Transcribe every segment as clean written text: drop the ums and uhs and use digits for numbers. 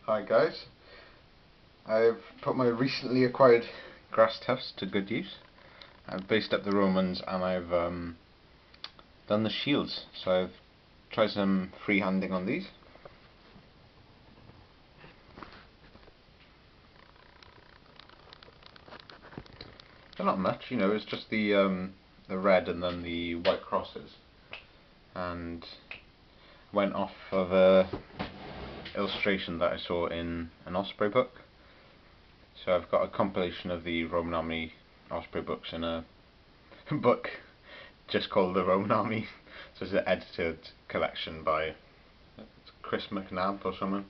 Hi guys, I've put my recently acquired grass tufts to good use. I've based up the Romans and I've done the shields, so I've tried some freehanding on these. They're not much, you know, it's just the red and then the white crosses, and went off of a illustration that I saw in an Osprey book. So I've got a compilation of the Roman Army Osprey books in a book just called the Roman Army. So it's an edited collection by Chris McNabb or someone.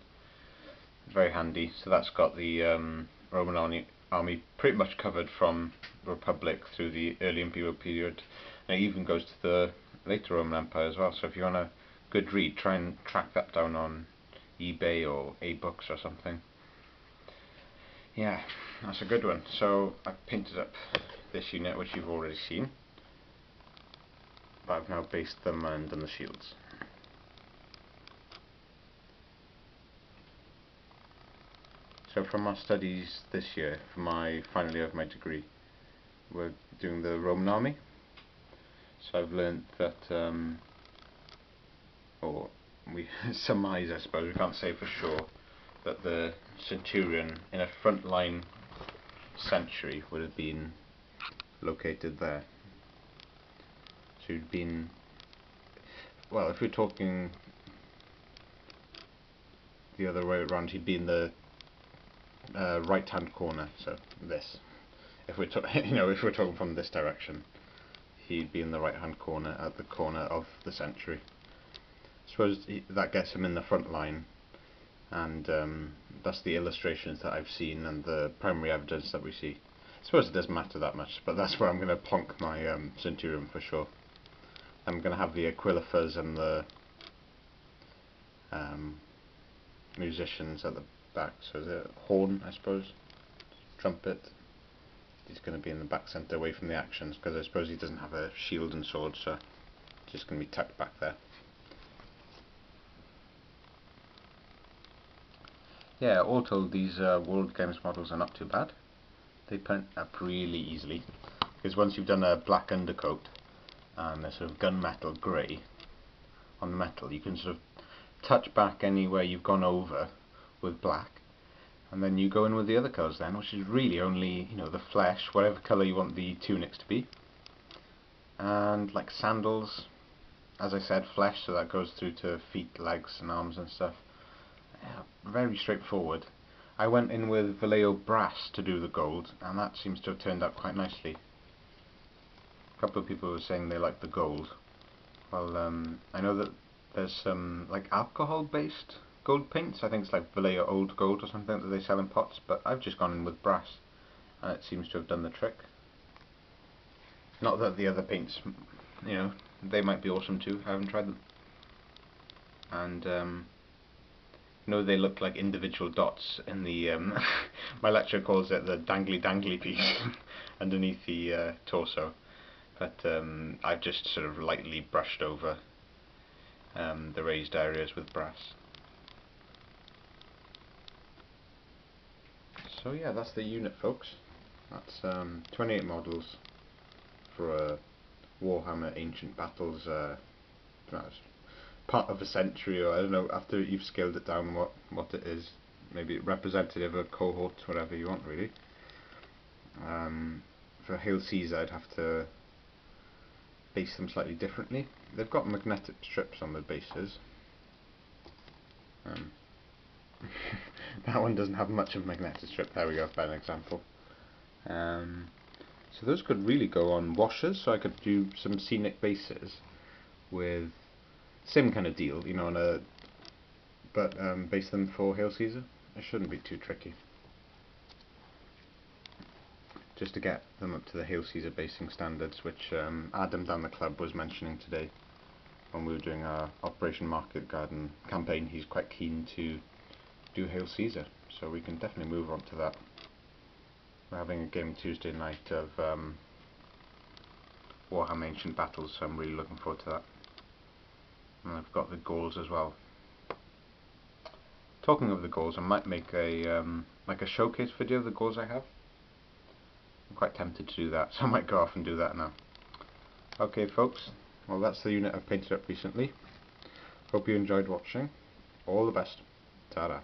Very handy. So that's got the Roman Army pretty much covered from the Republic through the early Imperial period. And it even goes to the later Roman Empire as well. So if you want a good read, try and track that down on eBay or A-Books or something. Yeah, that's a good one. So I've painted up this unit, which you've already seen, but I've now based them and done the shields. So from our studies this year, for my final year of my degree, we're doing the Roman Army. So I've learnt that, or we surmise, I suppose, we can't say for sure, that the centurion in a frontline century would have been located there. So he'd been, well, if we're talking the other way around, he'd be in the right-hand corner. So this, if we're if we're talking from this direction, he'd be in the right-hand corner at the corner of the century. I suppose that gets him in the front line, and that's the illustrations that I've seen and the primary evidence that we see. I suppose it doesn't matter that much, but that's where I'm going to plonk my centurion for sure. I'm going to have the Aquilifers and the musicians at the back. So the horn, I suppose, trumpet. He's going to be in the back centre, away from the actions, because I suppose he doesn't have a shield and sword, so it's just going to be tucked back there. Yeah, all told, these World Games models are not too bad. They paint up really easily, because once you've done a black undercoat and a sort of gunmetal grey on the metal, you can sort of touch back anywhere you've gone over with black, and then you go in with the other colours then, which is really only, you know, the flesh, whatever colour you want the tunics to be, and like sandals, as I said, flesh, so that goes through to feet, legs and arms and stuff. Yeah, very straightforward. I went in with Vallejo brass to do the gold, and that seems to have turned out quite nicely. A couple of people were saying they like the gold. Well, I know that there's some like alcohol-based gold paints. I think it's like Vallejo Old Gold or something that they sell in pots, but I've just gone in with brass, and it seems to have done the trick. Not that the other paints, you know, they might be awesome too. I haven't tried them. And no, they look like individual dots in the my lecturer calls it the dangly piece underneath the torso, but I've just sort of lightly brushed over the raised areas with brass. So yeah, that's the unit, folks. That's 28 models for a Warhammer Ancient Battles part of a century, or I don't know, after you've scaled it down, what it is. Maybe representative of cohorts, whatever you want, really. For Hail Caesar, I'd have to base them slightly differently. They've got magnetic strips on the bases. That one doesn't have much of a magnetic strip. There we go, by an example. So those could really go on washers, so I could do some scenic bases with same kind of deal, you know, but base them for Hail Caesar. It shouldn't be too tricky. Just to get them up to the Hail Caesar basing standards, which Adam down the club was mentioning today when we were doing our Operation Market Garden campaign. He's quite keen to do Hail Caesar, so we can definitely move on to that. We're having a game Tuesday night of Warhammer Ancient Battles, so I'm really looking forward to that. And I've got the Gauls as well. talking of the goals, I might make a like a showcase video of the goals I have. I'm quite tempted to do that, so I might go off and do that now. Okay folks, well that's the unit I've painted up recently. Hope you enjoyed watching. All the best. Ta-da.